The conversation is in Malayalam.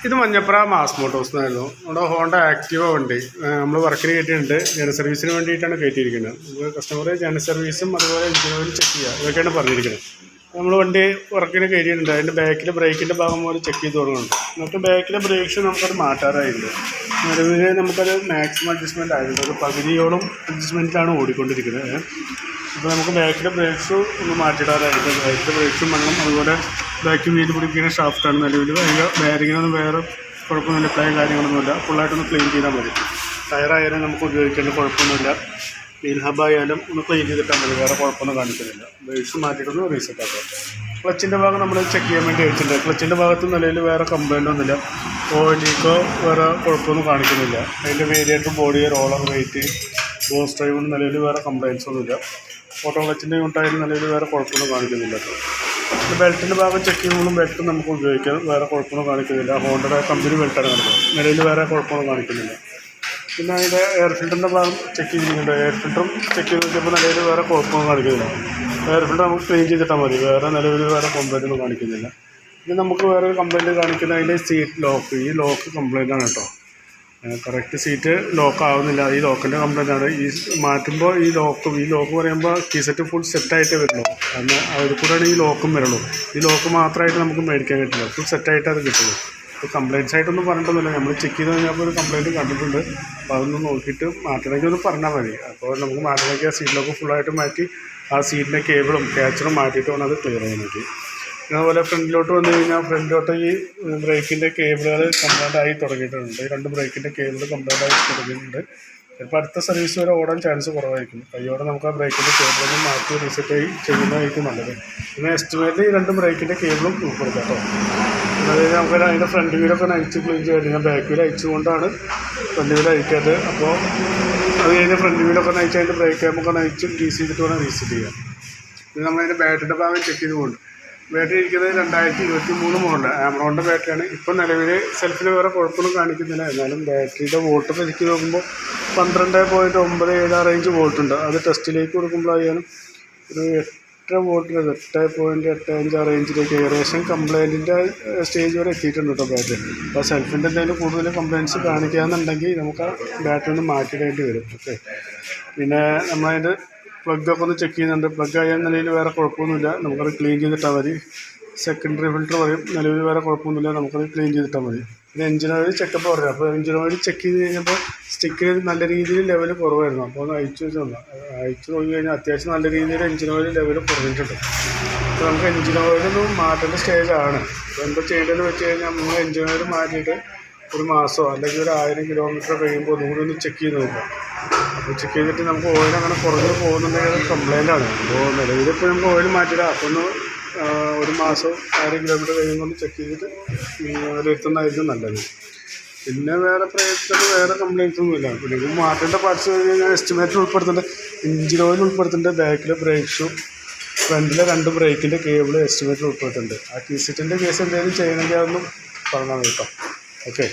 ഇത് മഞ്ഞപ്ര മാസ് മോട്ടോഴ്സ് എന്നായിരുന്നു. നമ്മുടെ ഹോണ്ട ആക്റ്റീവ വണ്ടി നമ്മൾ വർക്കിന് കയറ്റിയിട്ടുണ്ട്. ജന സർവീസിന് വേണ്ടിയിട്ടാണ് കയറ്റിയിരിക്കുന്നത്. നമുക്ക് കസ്റ്റമർ ജന സർവീസും അതുപോലെ എഞ്ചിൻ ഓയിൽ ചെക്ക് ചെയ്യുക, ഇതൊക്കെയാണ് പറഞ്ഞിരിക്കുന്നത്. നമ്മൾ വണ്ടി വർക്കിന് കയറ്റിയിട്ടുണ്ട്. അതിൻ്റെ ബാക്കിലെ ബ്രേക്കിൻ്റെ ഭാഗം പോലെ ചെക്ക് ചെയ്ത് തുടങ്ങുന്നുണ്ട്. എന്നിട്ട് ബാക്കിലെ ബ്രേക്ക് ഷൂ നമുക്കത് മാറ്റാറായിട്ടുണ്ട്. നിലവിൽ നമുക്കത് മാക്സിമം അഡ്ജസ്റ്റ്മെൻറ്റ് ആയിട്ടുണ്ട്. ഒരു പകുതിയോളം അഡ്ജസ്റ്റ്മെൻറ്റിലാണ് ഓടിക്കൊണ്ടിരിക്കുന്നത്. അപ്പോൾ നമുക്ക് ബാക്കിലെ ബ്രേക്ക് ഷൂ ഒന്ന് മാറ്റിയിടാറായിട്ട് ബാക്കിലെ ബ്രേക്ക് ഷൂ മണ്ണം അതുപോലെ ബാക്ക് വീല് പിടിപ്പിക്കുന്ന ഷാഫ്റ്റാണ് നിലവിൽ. അതിൻ്റെ ബെയറിങ്ങിനൊന്നും വേറെ കുഴപ്പമൊന്നുമില്ല, പ്ലേ കാര്യങ്ങളൊന്നുമില്ല. ഫുള്ളായിട്ടൊന്ന് ക്ലീൻ ചെയ്താൽ മതി. ടയറായാലും നമുക്ക് ഉപയോഗിക്കേണ്ട കുഴപ്പമൊന്നുമില്ല. വീൽ ഹബായാലും ഒന്ന് ക്ലീൻ ചെയ്തിട്ടാൽ മതി, വേറെ കുഴപ്പമൊന്നും കാണിക്കുന്നില്ല. ബ്രേക്സ് മാറ്റിയിട്ടൊന്ന് റീസെറ്റ് ആക്കുക. ക്ലച്ചിൻ്റെ ഭാഗം നമ്മൾ ചെക്ക് ചെയ്യാൻ വേണ്ടി വെച്ചിട്ടുണ്ട്. ക്ലച്ചിൻ്റെ ഭാഗത്ത് നിലയിൽ വേറെ കംപ്ലൈൻ്റ് ഒന്നുമില്ല. ഓയിൽ ലീക്കോ വേറെ കുഴപ്പമൊന്നും കാണിക്കുന്നില്ല. അതിൻ്റെ variator body roller weight boss ഡ്രൈവിന് നിലയിൽ വേറെ കംപ്ലൈൻറ്റ്സ് ഒന്നുമില്ല. ഓട്ടോ ക്ലച്ചിൻ്റെ യൂണിറ്റായാലും നിലയിൽ വേറെ കുഴപ്പമൊന്നും കാണിക്കുന്നില്ല. ബെൽറ്റിൻ്റെ ഭാഗം ചെക്ക് ചെയ്യുമ്പോഴും ബെൽറ്റ് നമുക്ക് ഉപയോഗിക്കാം, വേറെ കുഴപ്പമൊന്നും കാണിക്കുന്നില്ല. ഹോണ്ടയുടെ കമ്പനി ബെൽറ്റാണ് കിടക്കുന്നത്, നിലയിൽ വേറെ കുഴപ്പമൊന്നും കാണിക്കുന്നില്ല. പിന്നെ അതിൻ്റെ എയർ ഫിൽറ്ററിൻ്റെ ഭാഗം ചെക്ക് ചെയ്തിട്ടുണ്ട്. എയർ ഫിൽറ്ററും ചെക്ക് ചെയ്ത് നോക്കിയപ്പോൾ നിലയിൽ വേറെ കുഴപ്പമൊന്നും കാണിക്കുന്നില്ല. എയർ ഫിൽറ്റർ നമുക്ക് ക്ലീൻ ചെയ്തിട്ടാൽ മതി, വേറെ നിലവിൽ വേറെ കംപ്ലൈൻറ്റൊന്നും കാണിക്കുന്നില്ല. ഇനി നമുക്ക് വേറെ കംപ്ലൈൻറ്റ് കാണിക്കുന്ന അതിൻ്റെ സീറ്റ് ലോക്ക്, ഈ ലോക്ക് കംപ്ലൈൻ്റാണ് കേട്ടോ. കറക്റ്റ് സീറ്റ് ലോക്ക് ആവുന്നില്ല. ഈ ലോക്കിൻ്റെ കംപ്ലൈൻ്റാണ്. ഈ മാറ്റുമ്പോൾ ഈ ലോക്ക് പറയുമ്പോൾ കീ സെറ്റ് ഫുൾ സെറ്റായിട്ടേ വരുള്ളൂ. കാരണം അതിൽ കൂടെയാണ് ഈ ലോക്കും വരുള്ളൂ. ഈ ലോക്ക് മാത്രമായിട്ട് നമുക്ക് മേടിക്കാൻ കിട്ടില്ല, ഫുൾ സെറ്റായിട്ട് അത് കിട്ടുള്ളൂ. ഇപ്പോൾ കംപ്ലയിൻറ്റ്സ് ആയിട്ടൊന്നും പറഞ്ഞിട്ടൊന്നുമില്ല. നമ്മൾ ചെക്ക് ചെയ്ത് കഴിഞ്ഞപ്പോൾ ഒരു കംപ്ലയിൻറ്റ് കണ്ടിട്ടുണ്ട്. അപ്പോൾ അതൊന്ന് നോക്കിയിട്ട് മാറ്റണമെങ്കിൽ ഒന്ന് പറഞ്ഞാൽ മതി. അപ്പോൾ നമുക്ക് മാറ്റണമെങ്കിൽ ആ സീറ്റ് ലോക്ക് ഫുള്ളായിട്ട് മാറ്റി ആ സീറ്റിൻ്റെ കേബിളും ക്യാച്ചറും മാറ്റിയിട്ട് വേണം അത് ക്ലിയർ ചെയ്യാൻ വേണ്ടി. അതുപോലെ ഫ്രണ്ടിലോട്ട് വന്നു കഴിഞ്ഞാൽ ഫ്രണ്ടിലോട്ട് ഈ ബ്രേക്കിൻ്റെ കേബിളുകൾ കംപ്ലൈൻ്റ് ആയി തുടങ്ങിയിട്ടുണ്ട്. ഈ രണ്ട് ബ്രേക്കിൻ്റെ കേബിൾ കംപ്ലൈൻ്റ് ആയി തുടങ്ങിയിട്ടുണ്ട്. ചിലപ്പോൾ അടുത്ത സർവീസ് വരെ ഓടാൻ ചാൻസ് കുറവായിരിക്കും. കയ്യോടെ നമുക്ക് ആ ബ്രേക്കിൻ്റെ കേബിളൊന്നും മാറ്റി റീസെറ്റ് ചെയ്യുന്നതായിരിക്കും നല്ലത്. പിന്നെ എസ്റ്റിമേറ്റിൽ ഈ രണ്ട് ബ്രേക്കിൻ്റെ കേബിളും ഉൾപ്പെടുത്താം കേട്ടോ. അതായത് നമുക്ക് അതിൻ്റെ ഫ്രണ്ട് വീലൊക്കെ നയിച്ച് ക്ലീൻ ചെയ്യാൻ, ഞാൻ ബാക്ക് വീൽ അയച്ചുകൊണ്ടാണ് ഫ്രണ്ട് വീൽ അയക്കാത്തത്. അപ്പോൾ അത് കഴിഞ്ഞ് ഫ്രണ്ട് വീലൊക്കെ നയിച്ച് അതിൻ്റെ ബ്രേക്ക് ക്യാമൊക്കെ നയിച്ച് ഗ്രീസ് ചെയ്തിട്ട് വേണം റീസെറ്റ് ചെയ്യാൻ. പിന്നെ നമ്മളതിൻ്റെ ബാറ്ററിയുടെ ഭാഗം ചെക്ക് ചെയ്തുകൊണ്ട് ബാറ്ററി ഇരിക്കുന്നത് 2023 മോഡൽ ആമറോണിൻ്റെ ബാറ്ററിയാണ്. ഇപ്പം നിലവിൽ സെൽഫിൽ വേറെ കുഴപ്പമൊന്നും കാണിക്കുന്നില്ല. എന്നാലും ബാറ്ററിയുടെ വോൾട്ട് ശരിക്ക് നോക്കുമ്പോൾ 12.97 റേഞ്ച് വോൾട്ടുണ്ട്. അത് ടെസ്റ്റിലേക്ക് കൊടുക്കുമ്പോഴായാലും ഒരു 8 വോൾട്ട് 8.85 റേഞ്ചിലേക്ക് ഏകദേശം കംപ്ലൈൻറ്റിൻ്റെ സ്റ്റേജ് വരെ എത്തിയിട്ടുണ്ട് കേട്ടോ ബാറ്ററി. അപ്പോൾ സെൽഫിൻ്റെ എന്തെങ്കിലും കൂടുതൽ കംപ്ലയിൻറ്റ്സ് കാണിക്കുകയെന്നുണ്ടെങ്കിൽ നമുക്ക് ആ ബാറ്ററി ഒന്ന് മാറ്റിയിടേണ്ടി വരും. ഓക്കെ, പിന്നെ നമ്മളതിൻ്റെ പ്ലഗൊക്കെ ഒന്ന് ചെക്ക് ചെയ്യുന്നുണ്ട്. പ്ലഗ് ആയ നിലയിൽ വേറെ കുഴപ്പമൊന്നുമില്ല, നമുക്കത് ക്ലീൻ ചെയ്തിട്ടാൽ മതി. സെക്കൻഡറി ഫിൽറ്റർ പറയും, നിലവിൽ വേറെ കുഴപ്പമൊന്നുമില്ല, നമുക്കത് ക്ലീൻ ചെയ്തിട്ടാൽ മതി. പിന്നെ എഞ്ചിൻ ഓയിൽ ചെക്കപ്പ് പറയാം. അപ്പോൾ എഞ്ചിൻ ഓയിൽ ചെക്ക് ചെയ്ത് കഴിഞ്ഞപ്പോൾ സ്റ്റിക്കിന് നല്ല രീതിയിൽ ലെവൽ കുറവായിരുന്നു. അപ്പോൾ ഒന്ന് അയച്ചു നോക്കി കഴിഞ്ഞാൽ അത്യാവശ്യം നല്ല രീതിയിൽ എഞ്ചിൻ ഓയിൽ ലെവൽ കുറഞ്ഞിട്ടുണ്ട്. അപ്പോൾ നമുക്ക് എഞ്ചിൻ ഓയിലൊന്ന് മാറ്റേണ്ട സ്റ്റേജാണ്. അപ്പോൾ എന്താ ചെയ്യേണ്ടതെന്ന് വെച്ച് കഴിഞ്ഞാൽ നമ്മൾ എഞ്ചിൻ ഓയിൽ മാറ്റിയിട്ട് ഒരു മാസമോ അല്ലെങ്കിൽ ഒരു 1000 കിലോമീറ്റർ കഴിയുമ്പോൾ ഒന്നുകൂടി ഒന്ന് ചെക്ക് ചെയ്ത് നോക്കാം. അപ്പോൾ ചെക്ക് ചെയ്തിട്ട് നമുക്ക് ഓയിൽ അങ്ങനെ കുറഞ്ഞ് പോകുന്നുണ്ടെങ്കിൽ അത് കംപ്ലൈൻ്റാണ്. അപ്പോൾ നിലവിലിപ്പോൾ നമുക്ക് ഓയിൽ മാറ്റിയിടാം. അപ്പോൾ ഒന്ന് ഒരു മാസം 1000 കിലോമീറ്റർ കഴിയുമ്പോൾ ചെക്ക് ചെയ്തിട്ട് വിലയിരുത്തുന്നതായിരിക്കും നല്ലത്. പിന്നെ വേറെ പ്രയത്നത്തിൽ വേറെ കംപ്ലയിൻറ്റ്സ് ഒന്നുമില്ല. പിന്നെ മാറ്റേണ്ട പാർട്സ് ഞാൻ എസ്റ്റിമേറ്റ് ഉൾപ്പെടുത്തുന്നുണ്ട്. എഞ്ചിൻ ഓയിൽ ഉൾപ്പെടുത്തുന്നുണ്ട്, ബാക്കിലെ ബ്രേക്ക് ഷൂ, ഫ്രണ്ടിലെ 2 ബ്രേക്കിൻ്റെ കേബിൾ എസ്റ്റിമേറ്റ് ഉൾപ്പെടുത്തുന്നുണ്ട്. ആ കീസെറ്റിൻ്റെ കേസ് എന്തെങ്കിലും ചെയ്യണമെങ്കിൽ അതൊന്നും പറഞ്ഞാൽ കേട്ടോ. ഓക്കെ.